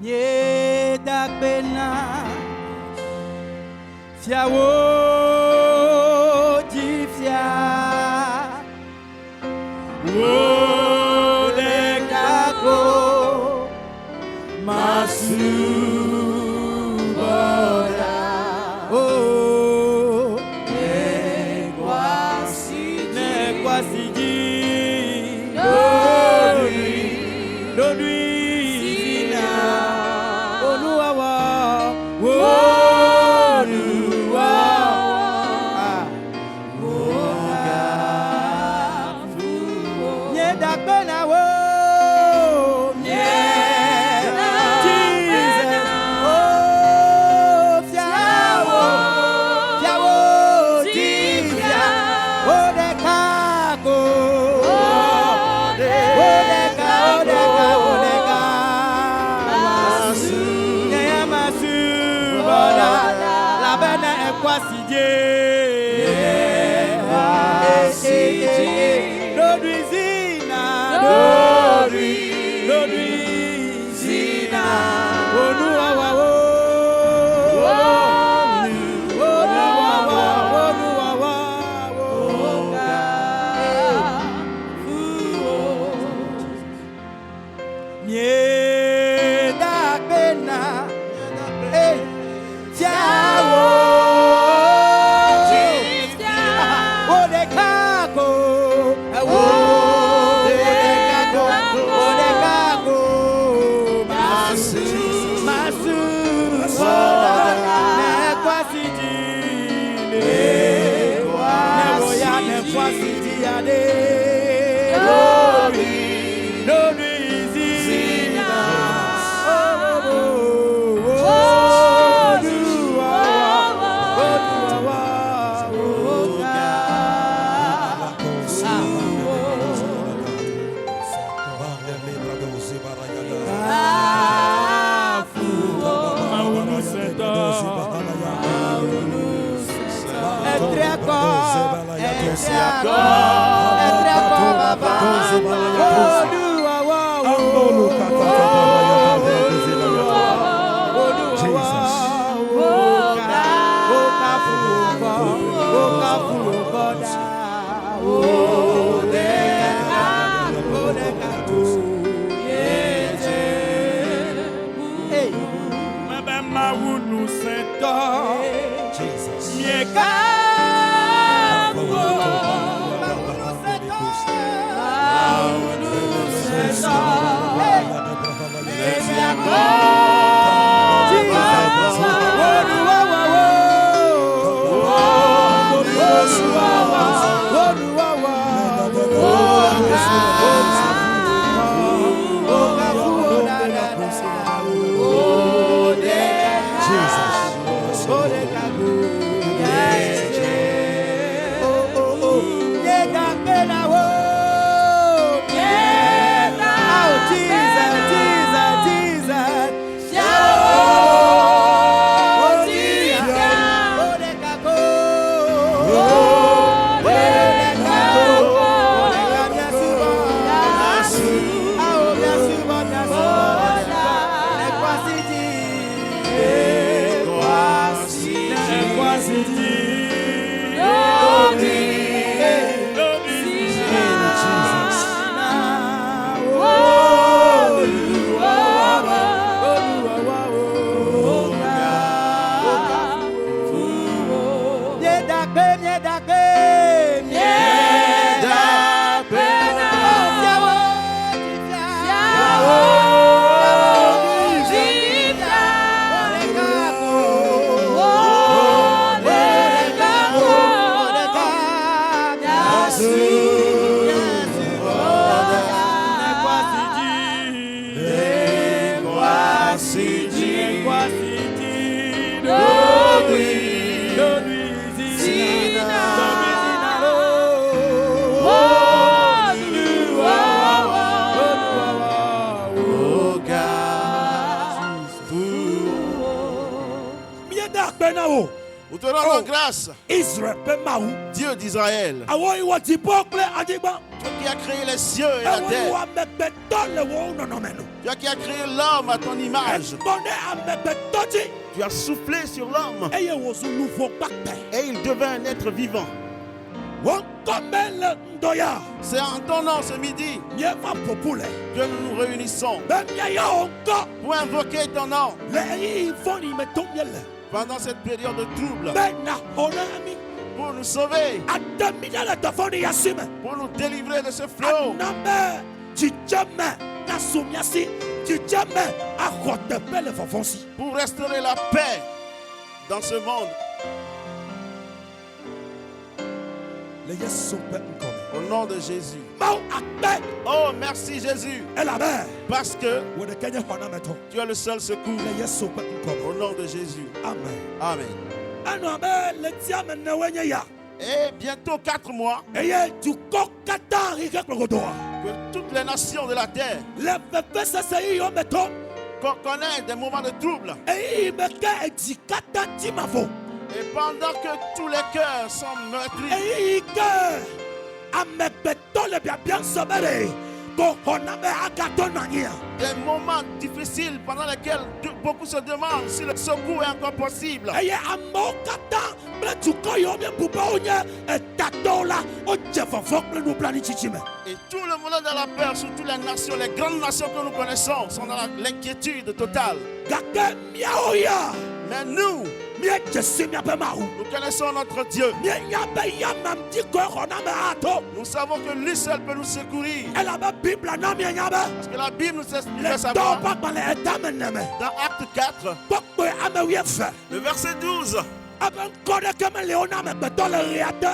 Nye dak bena Fiawo di fia Wo dekako Masubora Oh Nekwasiji Dodui grâce, Israël pe mawu. Dieu d'Israël, Awo iwo ti bo kple anyigba. toi qui as créé les cieux et la Awo terre, iwo amegbetɔ le wo nɔnɔme nu. toi qui as créé l'homme à ton image, Ekpɔ ɖe amegbetɔ dzi. tu as soufflé sur l'homme Eye wòzu luvo gbagbe. et il devint un être vivant. Wɔn kɔme le ŋdɔya. C'est en ton nom ce midi Míeva ƒoƒu le. que nous nous réunissons Be míayɔ wo ŋkɔ. pour invoquer ton nom Le ɣeyiɣi vɔ̃ɖi me tom míele. pendant cette période de trouble, Be naxɔ na mi. pour nous sauver, Ade mi ɖe le dɔvɔ̃ɖi asi me. pour nous délivrer de ce fléau. Ana be dzidzeme nasu mia si. Dzidzeme axɔ teƒe le vɔvɔ̃ si. Pour restaurer la paix dans ce monde. Le Yesu ƒe ŋkɔme. Au nom de Jésus. Mawu akpe. Oh, merci Jésus. Elabe. Parce que Wo ɖeke nye xɔnametɔ. tu es le seul secours. Le Yesu ƒe Au ŋkɔme. nom de Jésus. Amen. Amen. Anɔ abe le tia me newoe nye ya. Et bientôt 4 mois, Eye dukɔ katã yi ke kplɔgodoa. que toutes les nations de la terre Le vevesese yiwo me tɔ. connaissent des moments de trouble. Eyi me ke edzi katã ti ma vo. Et pendant que tous les cœurs sont meurtris, Eyi ke amegbetɔ le biabiam sɔbe ɖe. Ko xɔna be agatɔ nɔ anyia. des moments difficiles pendant lesquels beaucoup se demandent si le secours est encore possible. Eye amewo katã kple dukɔ yiwo miebu be wonye etatɔwo la wodze vɔvɔ kple nublanuitsitsi me. Et tout le monde est dans la peur, surtout les nations, les grandes nations que nous connaissons, sont dans l'inquiétude totale. Gake míawo ya Mais nous, míedze si míaƒe Mawu. nous connaissons notre Dieu. Míenya be yamam di koe xɔna me ato. Nous savons que lui seul peut nous secourir. Elabe Biblia na míenya be. Parce que la Bible nous fait Le savoir, dɔwo ƒe agbalẽ etame neme. dans Acte 4, Kpɔkpɔe ame wuieve. le verset 12, Ebe ŋkɔ ɖeke mele wo na amegbetɔ le ɣea te.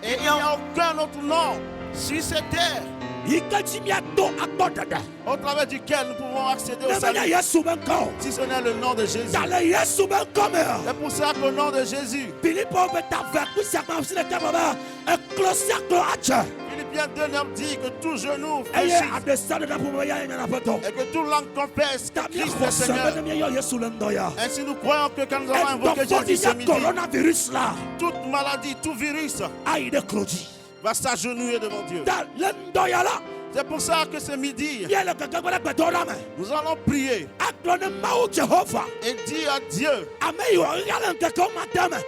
et il n'y a aucun autre nom sur cette terre Yi ke dzi míato akpɔ ɖeɖe. au travers duquel nous pouvons accéder au Ne menye salut, Yesu be ŋkɔ o. si ce n'est le nom de Jésus. Ta le Yesu be ŋkɔ me o. C'est pour ça qu'au nom de Jésus, Filipo be ta ve kusia gba si le te me be eklo sia klo atse. Philippiens 2,9 dit que tout genou Eye fléchisse aɖesa ɖe ƒome be ya nye nyana ƒetɔ. et que toute langue confesse Ta que Christ míaxɔ est se Seigneur. be ne míeyɔ Yesu le ŋdɔ ya. Ainsi nous croyons que quand nous avons invoqué Jésus Edɔfɔɖi ce nye midi, coronavirus la toute maladie, tout virus ayi ɖe klo dzi. va s'agenouiller devant Dieu. Ta le ŋdɔ ya la C'est pour ça que ce midi, míele keke gbe ɖe gbedɔ la me. nous allons prier Agblɔ ne Mawu Jehova. et dire à Dieu, Ame yiwo ɣia le ŋkekewo ma de me.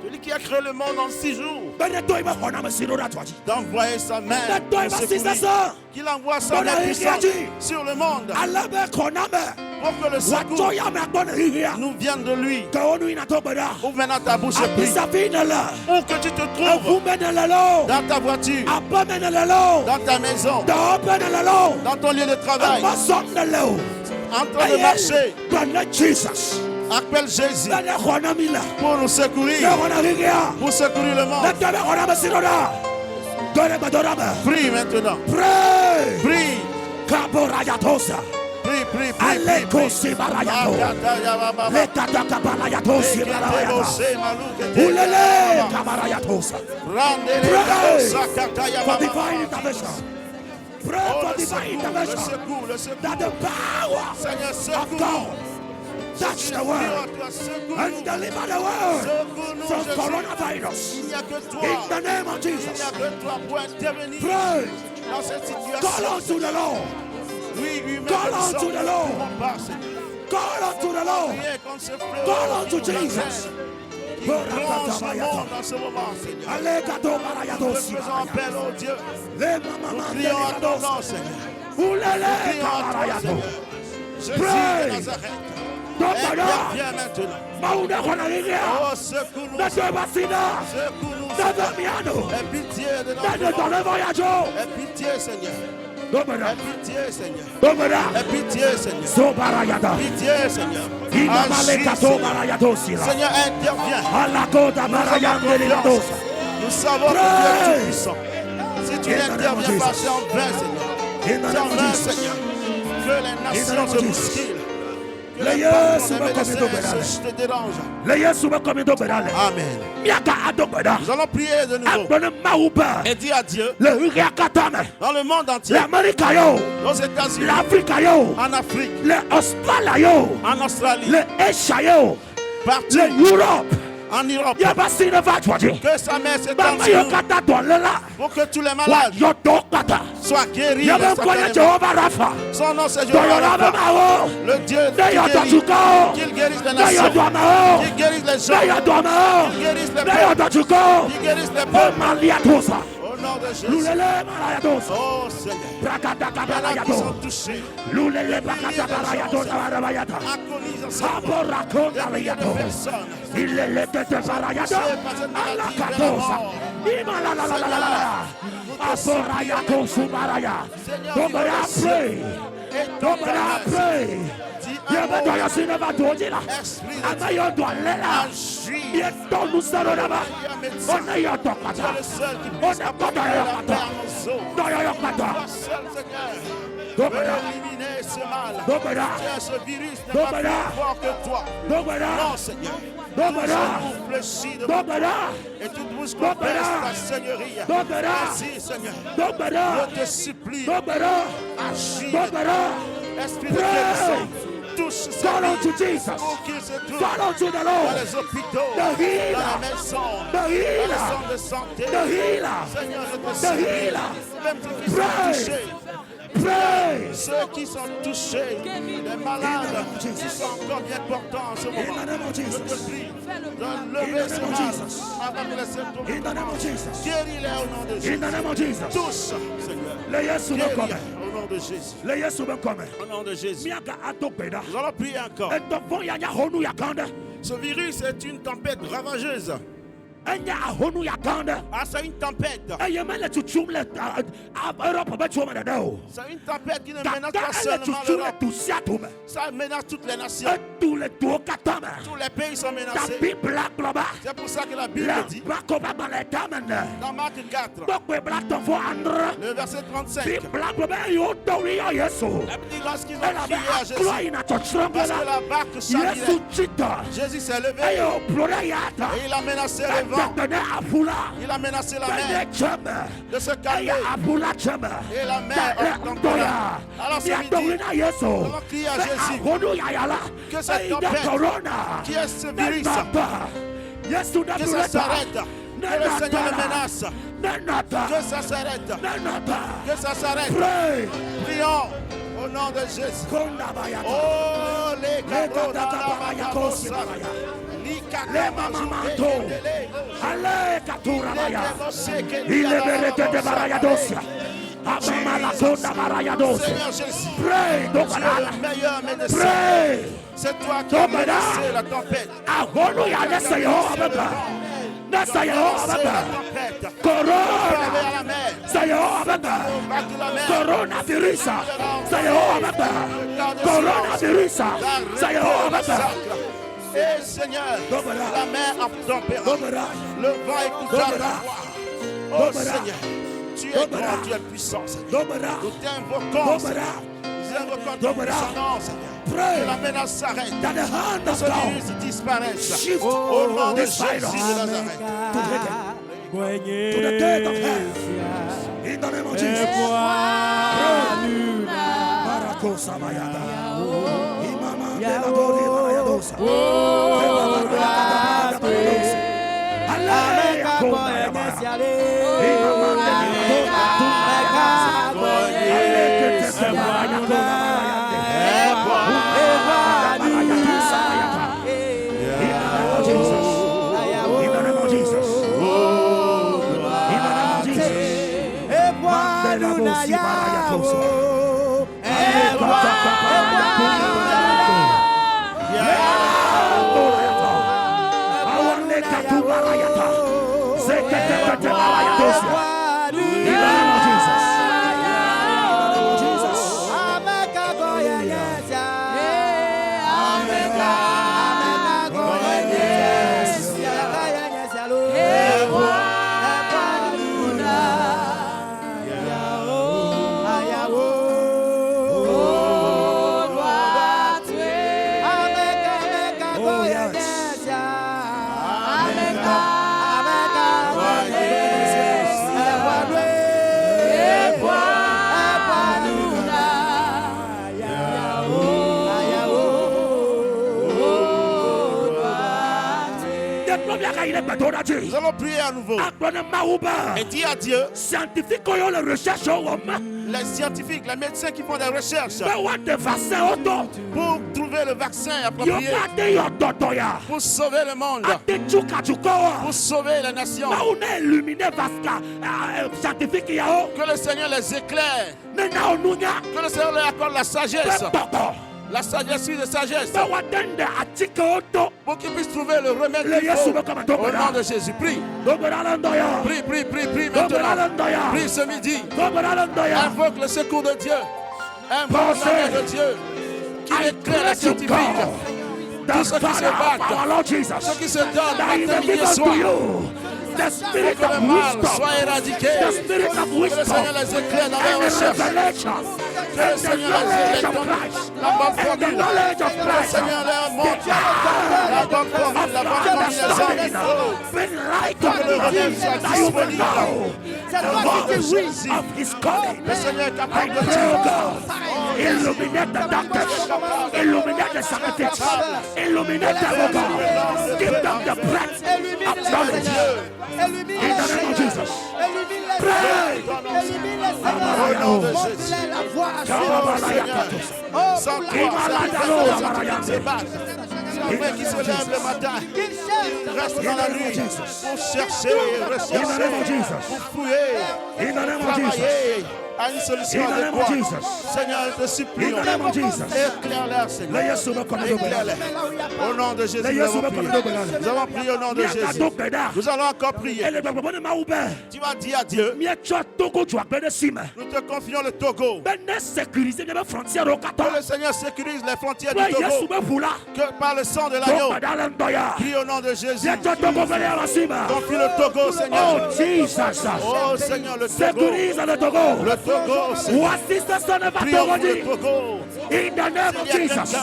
celui qui a créé le monde en 6 jours, Be ne to yi be xɔname si ɖo ɖe atoa dzi. d'envoyer sa main Ne to yi pour be si secourir, sese. qu'il envoie sa main Voilà, puissante il sur le monde Ale be xɔname. pour que le Woatsɔ secours yame agbɔ ne ɣiɣia. nous vienne de lui. Ke wo nu yina to gbe ɖa. Ouvre maintenant ta bouche et prie. Abisafi ne le. Où que tu te Eʋu trouves, me ne le lo. dans ta voiture, Aƒe me ne le lo. dans ta maison, Dɔwɔƒe ne le lo. dans ton lieu de travail, Emɔzɔm ne le o. en train de marcher, Gbe ne Jesus. appelle Jésus Be ne xɔna mi le. pour nous Ne secourir, xɔna ɣiɣia. pour secourir le Ne monde. to be xɔname si ɖo ɖa. Do ɖe gbedɔɖa me. Prie maintenant. Pray. Prie, Kaborayatosa. prie, prie, prie. Aleko sibarayato. Lekata kabarayatosi barayata. Ulele kabarayatosa. For divine intervention. Pray for divine Le intervention. secours, le secours. That the power Seigneur, of secours-nous. God touch the world and deliver the world from coronavirus. Il n'y a que toi. In the name of Il n'y Jesus. a que toi pour intervenir Pray. dans cette situation. Call unto the Lord. Oui, lui-même, Call nous unto sommes the Lord. ne pouvons pas, Seigneur. Call unto the Lord. Priez contre ce fléau Call unto qui nous Jesus. entraîne, qui ronge le monde dans ce moment, Seigneur. Alekato Nous barayatosi faisons barayata. appel au Dieu. Le mama Prions à ton mandeligados. nom, Seigneur. Ulele Prions à toi, kabarayato. Seigneur. Jésus Pray. de Nazareth. Dobada. Viens maintenant. Mauda kona ghigea. Oh, secours-nous. Nete basina. Secours-nous, Nete Seigneur. miano. Aie pitié de Nete notre monde. tole voyajo. Aie pitié, Seigneur. Dobada. Aie pitié, Seigneur. Dobada. Aie pitié, Seigneur. Sobarayata. Pitié, Seigneur. Ina Agis, malekato Seigneur. barayato sira. Seigneur, interviens. Alakota Nous avons barayandeligados. confiance. Nous savons que tu es Pray. tout puissant. Si tu In the name of n'interviens pas, Jesus. c'est en vain, Seigneur. In the C'est name en of vain, Jesus. Seigneur. Que les nations name se of Jesus. bousculent. Que Le les Yesu patrons va des comme médecins Dobedale. se te dérangent. Le Yesu be komi dobedale. Amen. Miaka adobeda. Nous allons prier de nouveau Agbone mauba. et dire à Dieu, Le ghigakatame. dans le monde entier, L'Amérique yo. aux États-Unis, L'Afrique yo. en Afrique, Le Australie yo. en Australie, Le Asia yo. partout, Le Europe. en Europe. Que sa main s'étende sur nous. Pour que tous les malades soient guéris. Son nom c'est Jéhovah Rapha. Le Dieu qui guérit. Qu'il guérisse les nations. Qu'il guérisse les gens. Qu'il guérisse les peuples. Qu'il guérisse les peuples. Au nom de Jésus. Oh Seigneur. Il y en a qui sont touchés. Éliminer ce mal. Ce virus n'est pas plus fort que toi. Non, Seigneur. Tout fléchit de et toute bouche confesse ta seigneurie. Merci, Seigneur. Je te supplie. Agis. Esprit de guérison. Touche ces vies pour qu'ils se trouvent dans les hôpitaux, dans la maison, dans les centres de santé. Seigneur, je te supplie. Même ceux qui sont touchés. Ceux qui sont touchés, les malades qui sont encore bien portants en ce moment, je te prie de lever ce mal avant de laisser tomber. Guéris-les au nom de Jésus. Tous, Seigneur. Au nom de Jésus. Au nom de Jésus. Nous allons prier encore. Ce virus est une tempête ravageuse. C'est une tempête. C'est une tempête qui ne menace pas seulement l'Europe. Ça menace toutes les nations. Tous les pays sont menacés. C'est pour ça que la Bible dit dans Marc 4, le verset 35, la Bible dit lorsqu'ils ont crié à Jésus, parce que la barque chavirait, Jésus s'est levé et il a menacé le vent. Il a menacé la mer de se calmer et la mer obtempéra. Alors ce midi, on va crier à Jésus que cette tempête, qui est ce virus, que ça s'arrête, que le Seigneur le menace, que ça s'arrête, que ça s'arrête. Prions au nom de Jésus. Oh les cadeaux les mamamanto, allez katurabaya, il est mérité de barayadosia. Pray, pray. C'est toi qui as menacé la tempête. Coronavirus. Et Seigneur, la mer obtempéra, le vent écoutera ta voix. Oh Seigneur, tu es grand, tu es puissant, Seigneur. Nous t'invoquons, Seigneur. Nous invoquons ton puissant nom, Seigneur. Que la menace s'arrête, que ce virus disparaisse. Au nom de Jésus de Nazareth. To the gate of hell. In the name of Jesus. Maracosa Mayada. Imama de la Gori Mayadosa. Nous allons prier à nouveau. Et dire à Dieu, les scientifiques, les médecins qui font des recherches pour trouver le vaccin approprié, pour sauver le monde, pour sauver les nations. Que le Seigneur les éclaire. Que le Seigneur leur accorde la sagesse. La sagesse de sagesse. Pour qu'ils puissent trouver le remède qu'il faut. Au nom de Jésus. Prie. Prie maintenant. Prie ce midi. Invoque le secours de Dieu. Invoque l'amour de Dieu. Qui éclaire les scientifiques. Tous ceux qui se battent. Ceux qui se donnent matin, midi et soir. The spirit of wisdom, the spirit of wisdom, and revelation, the knowledge of Christ, and the knowledge of Christ, bring light to the things that you will know, the voice of His calling. I pray, God, illuminate the doctors, illuminate the scientists, illuminate them, oh God, give them the breath of knowledge. In the name of Jesus. Pray. Au nom de Jésus. Sans toi, qui se lève le matin, qui reste dans la nuit pour chercher, rechercher, pour fouiller, travailler à une solution adéquate. Seigneur, je te supplie, éclaire-leur, Seigneur. Éclaire-leur. Au nom de Jésus, nous avons prié. Nous avons prié au nom de Jésus. Nous allons encore prier. Tu vas dire à Dieu, nous te confions le Togo. Que le Seigneur sécurise les frontières du Togo. Que par le sang de l'agneau, prie au nom de Jésus. Confie le Togo, Seigneur. Oh Seigneur, le Togo. Le Togo, Seigneur. Prions pour le Togo. In the name of Jesus.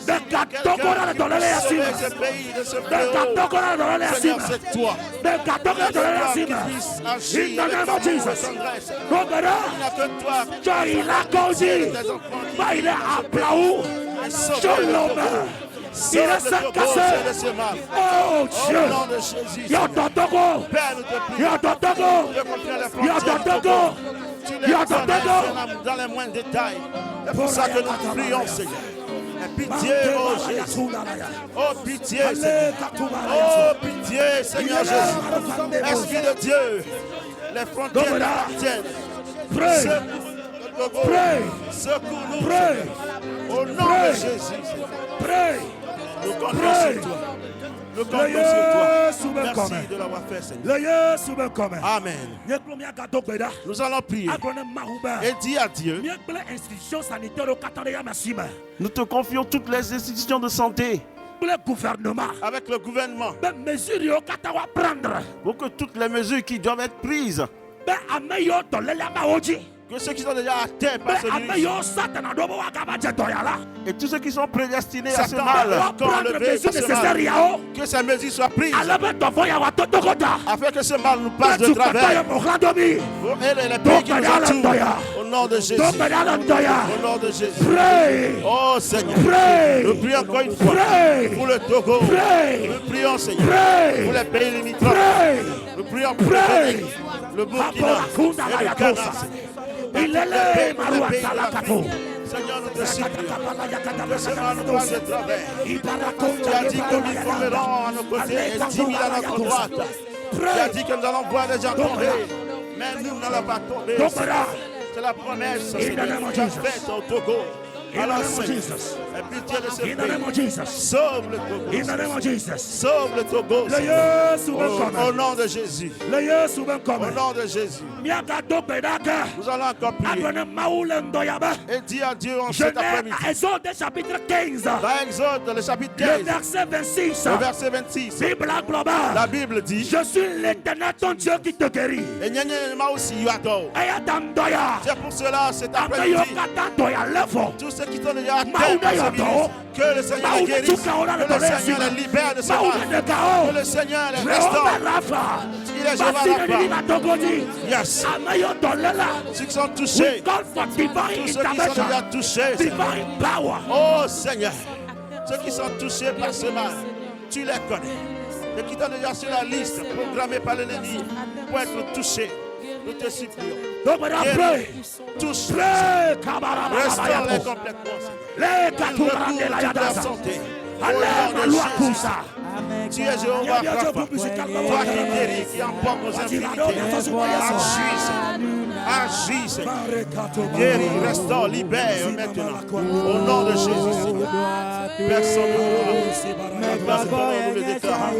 The Katokora de l'Easima. The Katokora de l'Easima. The Katokora de l'Easima. In the name of Jesus. Rogara. Joïla Kozi. Baile Aplaou. Shalom. Il est sans casser. Oh Dieu. Yototogo. Yototogo. Yototogo. Dans les moindres détails. C'est pour ça que nous prions, Seigneur. Pitié, oh Jésus. Oh pitié, Seigneur. Oh pitié, Seigneur Jésus. Esprit de Dieu. Les frontières t'appartiennent. Secours-nous. Au nom de Jésus. Nous comptons sur toi. Nous comptons sur toi. Merci de l'avoir fait, Seigneur. Amen. Nous allons prier et dire à Dieu, nous te confions toutes les institutions de santé. Avec le gouvernement. Pour que toutes les mesures qui doivent être prises, que ceux qui sont déjà à terre par celui-ci et tous ceux qui sont prédestinés à ce mal, que ces mesures soient prises afin que ce mal nous passe de travers. Et les pays qui nous entourent, au nom de Jésus. Au nom de Jésus. Oh Seigneur, nous prions encore une fois pour le Togo. Nous prions, Seigneur, pour les pays limitrophes. Nous prions pour le Burkina et le Ghana. Il est Seigneur, nous te supplions. Que ce mal nous passe de travers. Tu as dit que nous formerons à nos côtés et 10 000 à notre droite. Tu as dit que nous allons voir les gens tomber. Mais nous n'allons pas tomber. C'est la promesse que tu as faite au Togo. Alors, Seigneur, aie pitié de ce pays. Sauve le Togo. Sauve le Togo. Au nom de Jésus. Au nom de Jésus. Nous allons encore prier et dire à Dieu en cet après-midi. Exode chapitre 15. Dans Exode, le chapitre 15, le verset 26. Le verset 26. La Bible dit, je suis l'Éternel ton Dieu qui te guérit. C'est pour cela cet après-midi, tous ceux qui sont déjà à terre, que le Seigneur les guérisse, que le Seigneur les libère de ce mal, que le Seigneur les restaure. Il est Jéhovah. Yes. Ceux qui sont touchés, tous ceux qui sont déjà touchés, oh Seigneur, ceux qui sont touchés par ce mal, tu les connais. et qui sont déjà sur la liste programmée par l'ennemi pour être touchés. Nous te supplions. Touche. Restaure-les complètement. Retrouve toute la santé. Au nom de Jésus. Tu es Jéhovah Rapha. Toi qui guéris, qui emporte nos infirmités. Agisse. Guéris, restaure, libère maintenant. Au nom de Jésus. Personne ne doit. Nous le déclarons.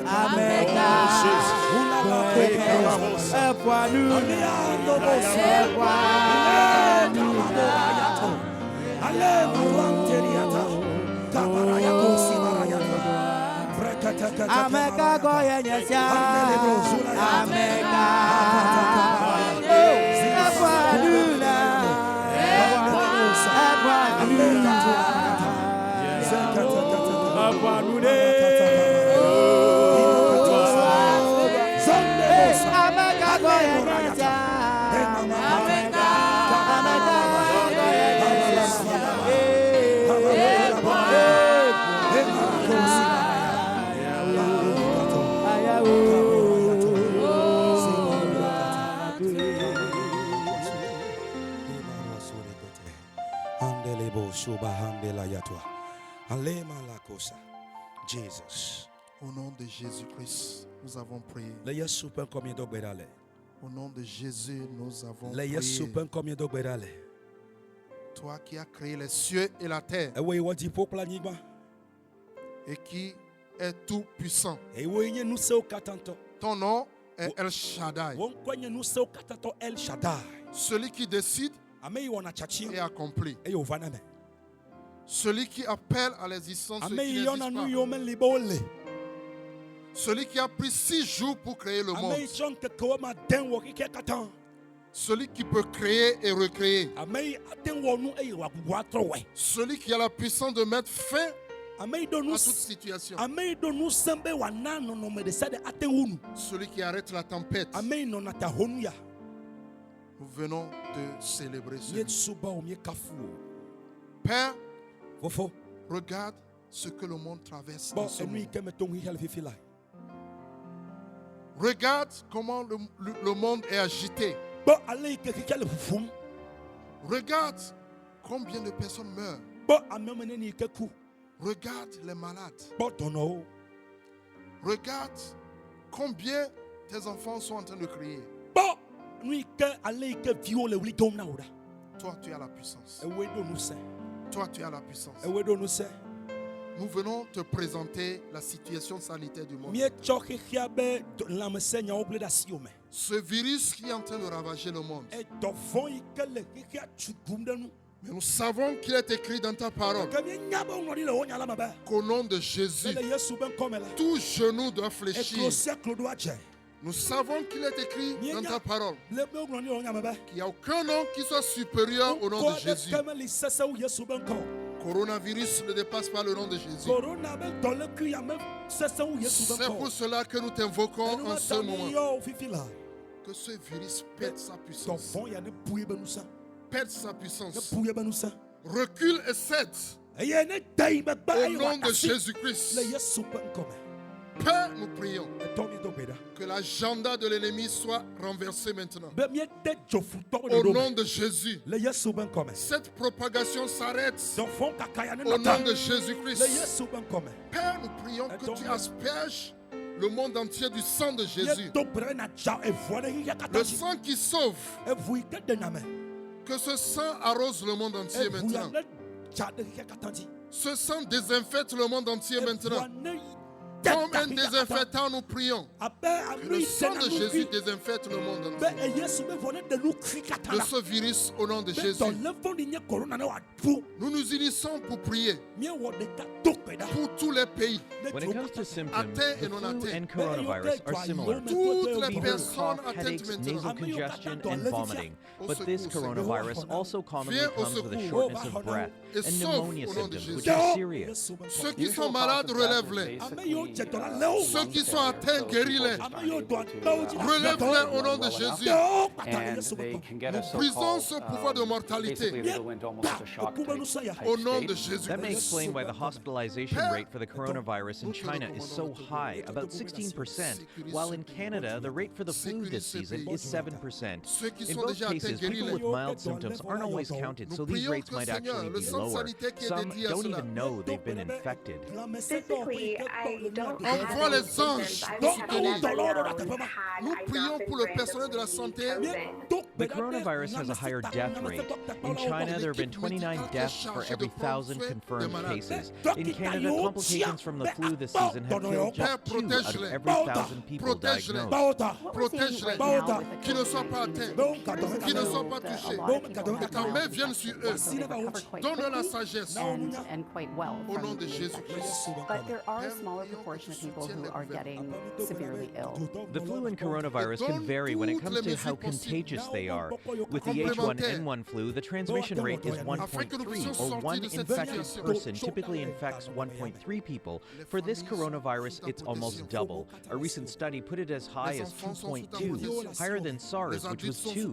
Amen. Ameka goye nyesya Ameka Ewanuna Ewanuna Ameka goye nyesya Ameka Jesus. Au nom de Jésus-Christ, nous avons prié. Au nom de Jésus, nous avons prié. Toi qui as créé les cieux et la terre et qui est tout puissant. Ton nom est El Shaddai. Celui qui décide et accomplit. Celui qui appelle à l'existence ce qui n'existe pas. Celui qui a pris 6 jours pour créer le monde. Celui qui peut créer et recréer. Celui qui a la puissance de mettre fin à toute situation. Celui qui arrête la tempête. Nous venons de célébrer ce Père, regarde ce que le monde traverse en ce moment. Regarde comment le monde est agité. Regarde combien de personnes meurent. Regarde les malades. Regarde combien tes enfants sont en train de crier. Toi, tu as la puissance. Toi, tu as la puissance. Nous venons te présenter la situation sanitaire du monde. Ce virus qui est en train de ravager le monde. Mais nous savons qu'il est écrit dans ta parole qu'au nom de Jésus, tout genou doit fléchir. Nous savons qu'il est écrit dans ta parole qu'il n'y a aucun nom qui soit supérieur au nom de Jésus. Coronavirus ne dépasse pas le nom de Jésus. C'est pour cela que nous t'invoquons en ce moment. Que ce virus perde sa puissance. Perde sa puissance. Recule et cède. Au nom de Jésus-Christ. Père, nous prions que l'agenda de l'ennemi soit renversé maintenant. Au nom de Jésus, cette propagation s'arrête. Au nom de Jésus-Christ. Père, nous prions que tu asperges le monde entier du sang de Jésus. Le sang qui sauve. Que ce sang arrose le monde entier maintenant. Ce sang désinfecte le monde entier maintenant. Comme un désinfectant, nous prions. Que le sang de Jésus désinfecte le monde entier de ce virus au nom de Jésus. Nous nous unissons pour prier pour tous les pays, atteints et non atteints. Toutes les personnes atteintes maintenant. Congestion and vomiting, but this coronavirus also commonly comes with a shortness of breath and pneumonia symptoms, which are serious. Ceux qui sont malades, relève-les. Ceux qui sont atteints, guéris-les. Relève-les au nom de Jésus. Nous brisons ce pouvoir de mortalité au nom de Jésus. That may explain why the hospitalization rate for the coronavirus in China is so high, about 16%, while in Canada, the rate for the flu this season is 7%. In both cases, people with mild symptoms aren't always counted, so these rates might actually be lower. Some don't even know they've been infected. Physically, I don't Envoie have any les anges symptoms. I've soutenir. never known had Nous I prions got pour le personnel de la santé. The coronavirus has a higher death rate. In China, there have been 29 deaths for every 1,000 confirmed cases. In Canada, complications from the flu this season have killed just 2 out of every 1,000 people diagnosed. Protège-les, qui ne soient pas atteints, qui ne soient pas touchés. Que ta main vienne sur eux. Donne-leur la sagesse and quite well. au nom de Jésus-Christ. But there are a smaller proportion of people who are getting severely ill. The flu and coronavirus can vary when it comes to how contagious they are. With the H1N1 flu, the transmission rate is 1.3, or 1 infected person typically infects 1.3 people. For this coronavirus, it's almost double. A recent study put it as high as 2.2, higher than SARS, which was 2.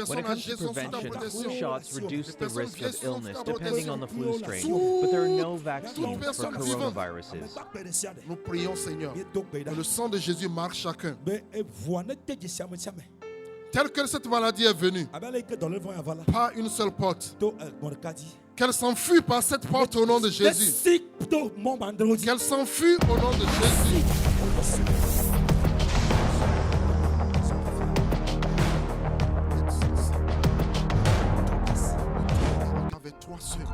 When it comes to prevention, flu shots reduce the risk of illness depending on the flu strain, but there are no vaccines for coronaviruses. Nous prions, Seigneur, que le sang de Jésus marque chacun. Telle que cette maladie est venue, par une seule porte, qu'elle s'enfuit par cette porte au nom de Jésus. Qu'elle s'enfuit au nom de Jésus. Avec toi seul.